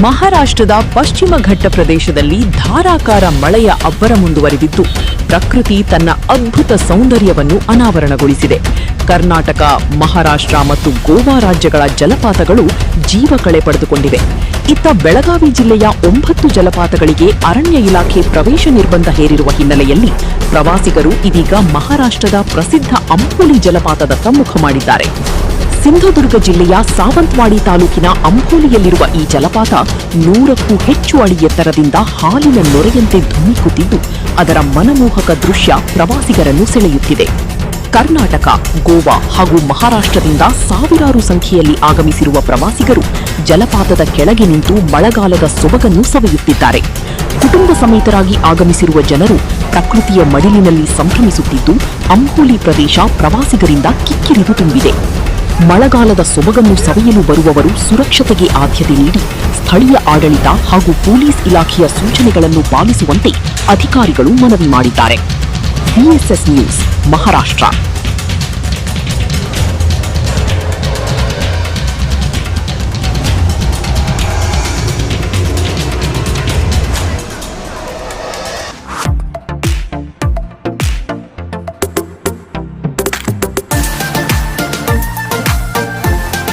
ಮಹಾರಾಷ್ಟ್ರದ ಪಶ್ಚಿಮ ಘಟ್ಟ ಪ್ರದೇಶದಲ್ಲಿ ಧಾರಾಕಾರ ಮಳೆಯ ಅಬ್ಬರ ಮುಂದುವರೆದಿದ್ದು ಪ್ರಕೃತಿ ತನ್ನ ಅದ್ಭುತ ಸೌಂದರ್ಯವನ್ನು ಅನಾವರಣಗೊಳಿಸಿದೆ. ಕರ್ನಾಟಕ, ಮಹಾರಾಷ್ಟ್ರ ಮತ್ತು ಗೋವಾ ರಾಜ್ಯಗಳ ಜಲಪಾತಗಳು ಜೀವ ಕಳೆ ಪಡೆದುಕೊಂಡಿವೆ. ಇತ್ತ ಬೆಳಗಾವಿ ಜಿಲ್ಲೆಯ 9 ಜಲಪಾತಗಳಿಗೆ ಅರಣ್ಯ ಇಲಾಖೆ ಪ್ರವೇಶ ನಿರ್ಬಂಧ ಹೇರಿರುವ ಹಿನ್ನೆಲೆಯಲ್ಲಿ ಪ್ರವಾಸಿಗರು ಇದೀಗ ಮಹಾರಾಷ್ಟ್ರದ ಪ್ರಸಿದ್ಧ ಅಂಬೋಲಿ ಜಲಪಾತದತ್ತ ಮುಖ ಮಾಡಿದ್ದಾರೆ. ಸಿಂಧುದುರ್ಗ ಜಿಲ್ಲೆಯ ಸಾವಂತವಾಡಿ ತಾಲೂಕಿನ ಅಂಬೋಲಿಯಲ್ಲಿರುವ ಈ ಜಲಪಾತ 100ಕ್ಕೂ ಹೆಚ್ಚು ಅಡಿ ಎತ್ತರದಿಂದ ಹಾಲಿನ ನೊರೆಯಂತೆ ಧುಮ್ಮಿಕ್ಕುತ್ತಿದ್ದು ಅದರ ಮನಮೋಹಕ ದೃಶ್ಯ ಪ್ರವಾಸಿಗರನ್ನು ಸೆಳೆಯುತ್ತಿದೆ. ಕರ್ನಾಟಕ, ಗೋವಾ ಹಾಗೂ ಮಹಾರಾಷ್ಟ್ರದಿಂದ ಸಾವಿರಾರು ಸಂಖ್ಯೆಯಲ್ಲಿ ಆಗಮಿಸಿರುವ ಪ್ರವಾಸಿಗರು ಜಲಪಾತದ ಕೆಳಗೆ ನಿಂತು ಮಳೆಗಾಲದ ಸೊಬಗನ್ನು ಸವಿಯುತ್ತಿದ್ದಾರೆ. ಕುಟುಂಬ ಸಮೇತರಾಗಿ ಆಗಮಿಸಿರುವ ಜನರು ಪ್ರಕೃತಿಯ ಮಡಿಲಿನಲ್ಲಿ ಸಂಭ್ರಮಿಸುತ್ತಿದ್ದು ಅಂಬೋಲಿ ಪ್ರದೇಶ ಪ್ರವಾಸಿಗರಿಂದ ಕಿಕ್ಕಿರಿದು ತುಂಬಿದೆ. ಮಳೆಗಾಲದ ಸೊಬಗನ್ನು ಸವಿಯಲು ಬರುವವರು ಸುರಕ್ಷತೆಗೆ ಆದ್ಯತೆ ನೀಡಿ ಸ್ಥಳೀಯ ಆಡಳಿತ ಹಾಗೂ ಪೊಲೀಸ್ ಇಲಾಖೆಯ ಸೂಚನೆಗಳನ್ನು ಪಾಲಿಸುವಂತೆ ಅಧಿಕಾರಿಗಳು ಮನವಿ ಮಾಡಿದ್ದಾರೆ. BSS news, Maharashtra.